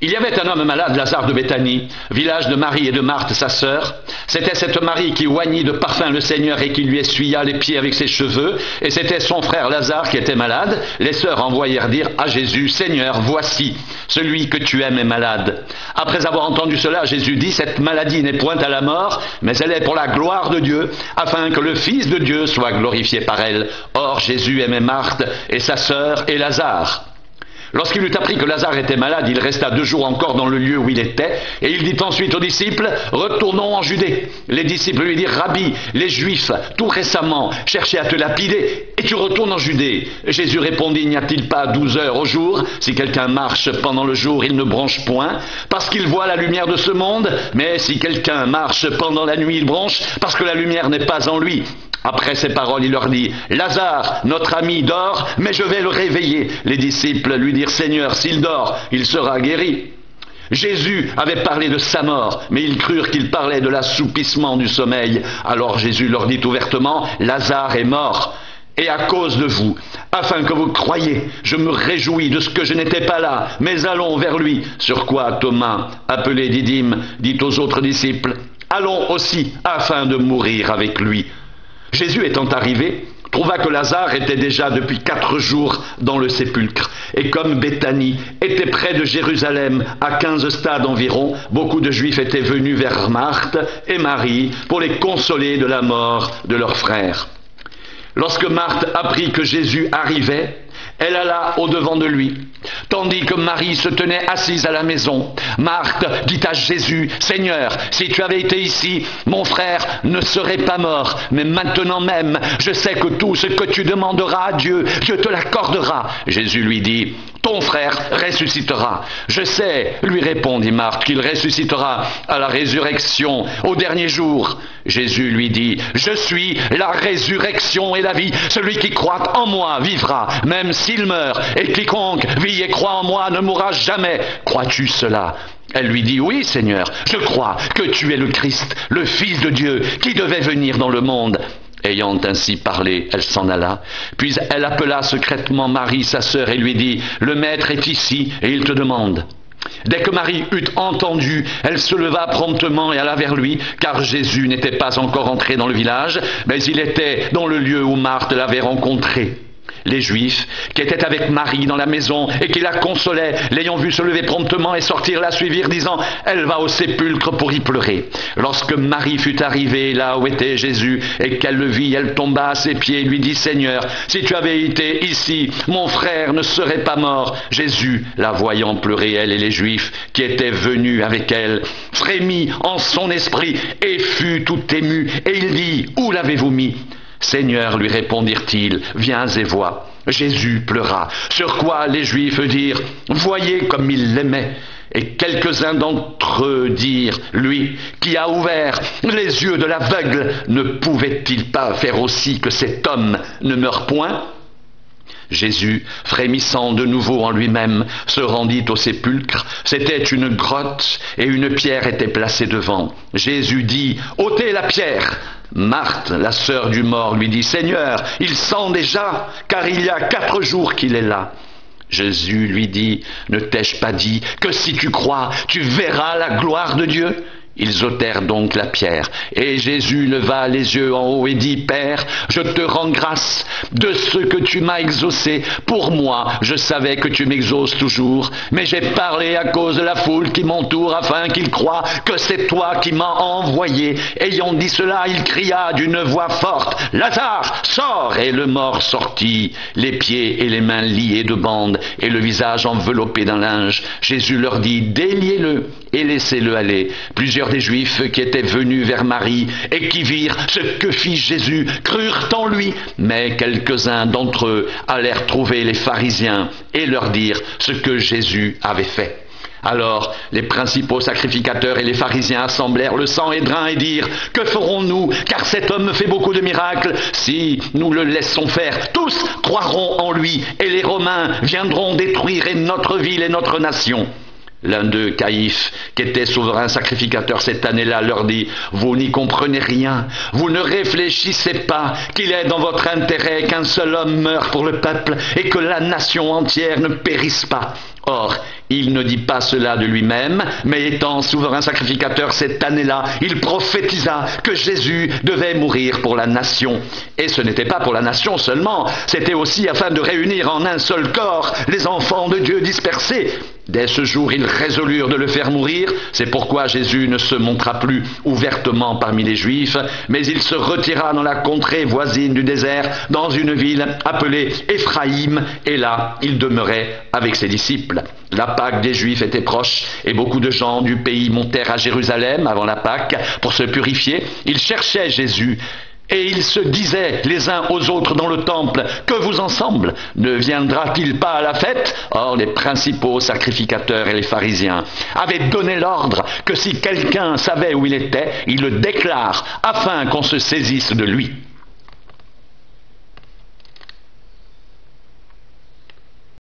Il y avait un homme malade, Lazare de Béthanie, village de Marie et de Marthe, sa sœur. C'était cette Marie qui oignit de parfum le Seigneur et qui lui essuya les pieds avec ses cheveux. Et c'était son frère Lazare qui était malade. Les sœurs envoyèrent dire à Jésus, « Seigneur, voici, celui que tu aimes est malade. » Après avoir entendu cela, Jésus dit, « Cette maladie n'est point à la mort, mais elle est pour la gloire de Dieu, afin que le Fils de Dieu soit glorifié par elle. » Or, Jésus aimait Marthe et sa sœur et Lazare. Lorsqu'il eut appris que Lazare était malade, il resta 2 jours encore dans le lieu où il était, et il dit ensuite aux disciples, « Retournons en Judée. » Les disciples lui dirent, « Rabbi, les Juifs, tout récemment, cherchaient à te lapider, et tu retournes en Judée. » Jésus répondit, « N'y a-t-il pas 12 heures au jour? Si quelqu'un marche pendant le jour, il ne bronche point, parce qu'il voit la lumière de ce monde, mais si quelqu'un marche pendant la nuit, il bronche, parce que la lumière n'est pas en lui. » Après ces paroles, il leur dit, « Lazare, notre ami, dort, mais je vais le réveiller. » Les disciples lui dirent, « Seigneur, s'il dort, il sera guéri. » Jésus avait parlé de sa mort, mais ils crurent qu'il parlait de l'assoupissement du sommeil. Alors Jésus leur dit ouvertement, « Lazare est mort, et à cause de vous, afin que vous croyiez, je me réjouis de ce que je n'étais pas là, mais allons vers lui. » Sur quoi Thomas, appelé Didyme, dit aux autres disciples, « Allons aussi, afin de mourir avec lui. » Jésus étant arrivé, trouva que Lazare était déjà depuis 4 jours dans le sépulcre. Et comme Béthanie était près de Jérusalem, à 15 stades environ, beaucoup de Juifs étaient venus vers Marthe et Marie pour les consoler de la mort de leur frère. Lorsque Marthe apprit que Jésus arrivait, elle alla au-devant de lui, tandis que Marie se tenait assise à la maison. Marthe dit à Jésus, « Seigneur, si tu avais été ici, mon frère ne serait pas mort, mais maintenant même, je sais que tout ce que tu demanderas à Dieu, Dieu te l'accordera. » Jésus lui dit, « Ton frère ressuscitera. » « Je sais, lui répondit Marthe, qu'il ressuscitera à la résurrection, au dernier jour. » Jésus lui dit, « Je suis la résurrection et la vie. Celui qui croit en moi vivra, même s'il meurt, et quiconque vit et croit en moi ne mourra jamais. Crois-tu cela ?» Elle lui dit, « Oui, Seigneur, je crois que tu es le Christ, le Fils de Dieu, qui devait venir dans le monde. » Ayant ainsi parlé, elle s'en alla. Puis elle appela secrètement Marie, sa sœur, et lui dit, « Le Maître est ici, et il te demande. » Dès que Marie eut entendu, elle se leva promptement et alla vers lui, car Jésus n'était pas encore entré dans le village, mais il était dans le lieu où Marthe l'avait rencontré. Les Juifs, qui étaient avec Marie dans la maison et qui la consolaient, l'ayant vue se lever promptement et sortir, la suivirent, disant, « Elle va au sépulcre pour y pleurer. » Lorsque Marie fut arrivée là où était Jésus et qu'elle le vit, elle tomba à ses pieds et lui dit, « Seigneur, si tu avais été ici, mon frère ne serait pas mort. » Jésus, la voyant pleurer, elle et les Juifs qui étaient venus avec elle, frémit en son esprit et fut tout ému. Et il dit, « Où l'avez-vous mis ?» « Seigneur, lui répondirent-ils, viens et vois. » Jésus pleura, sur quoi les Juifs dirent, « Voyez comme il l'aimait. » Et quelques-uns d'entre eux dirent, « Lui, qui a ouvert les yeux de l'aveugle, ne pouvait-il pas faire aussi que cet homme ne meure point ?» Jésus, frémissant de nouveau en lui-même, se rendit au sépulcre. C'était une grotte et une pierre était placée devant. Jésus dit, « Ôtez la pierre !» Marthe, la sœur du mort, lui dit, « Seigneur, il sent déjà, car il y a 4 jours qu'il est là. » Jésus lui dit, « Ne t'ai-je pas dit que si tu crois, tu verras la gloire de Dieu ?» Ils ôtèrent donc la pierre, et Jésus leva les yeux en haut et dit, « Père, je te rends grâce de ce que tu m'as exaucé. Pour moi, je savais que tu m'exauces toujours, mais j'ai parlé à cause de la foule qui m'entoure, afin qu'ils croient que c'est toi qui m'as envoyé. » Ayant dit cela, il cria d'une voix forte, « Lazare, sors !» Et le mort sortit, les pieds et les mains liés de bandes, et le visage enveloppé d'un linge. Jésus leur dit, « Déliez-le et laissez-le aller. » Plusieurs des Juifs qui étaient venus vers Marie et qui virent ce que fit Jésus crurent en lui, mais quelques-uns d'entre eux allèrent trouver les pharisiens et leur dirent ce que Jésus avait fait. Alors les principaux sacrificateurs et les pharisiens assemblèrent le Sanhédrin et dirent, « Que ferons-nous, car cet homme fait beaucoup de miracles? Si nous le laissons faire, tous croiront en lui, et les Romains viendront détruire notre ville et notre nation. » L'un d'eux, Caïphe, qui était souverain sacrificateur cette année-là, leur dit, « Vous n'y comprenez rien, vous ne réfléchissez pas qu'il est dans votre intérêt qu'un seul homme meure pour le peuple et que la nation entière ne périsse pas. Or, Il ne dit pas cela de lui-même, mais étant souverain sacrificateur cette année-là, il prophétisa que Jésus devait mourir pour la nation. Et ce n'était pas pour la nation seulement, c'était aussi afin de réunir en un seul corps les enfants de Dieu dispersés. Dès ce jour, ils résolurent de le faire mourir. C'est pourquoi Jésus ne se montra plus ouvertement parmi les Juifs, mais il se retira dans la contrée voisine du désert, dans une ville appelée Éphraïm, et là, il demeurait avec ses disciples. La Pâque des Juifs était proche, et beaucoup de gens du pays montèrent à Jérusalem avant la Pâque pour se purifier. Ils cherchaient Jésus. Et ils se disaient les uns aux autres dans le temple, « Que vous ensemble? Ne viendra-t-il pas à la fête ?» Or, les principaux sacrificateurs et les pharisiens avaient donné l'ordre que si quelqu'un savait où il était, il le déclare, afin qu'on se saisisse de lui.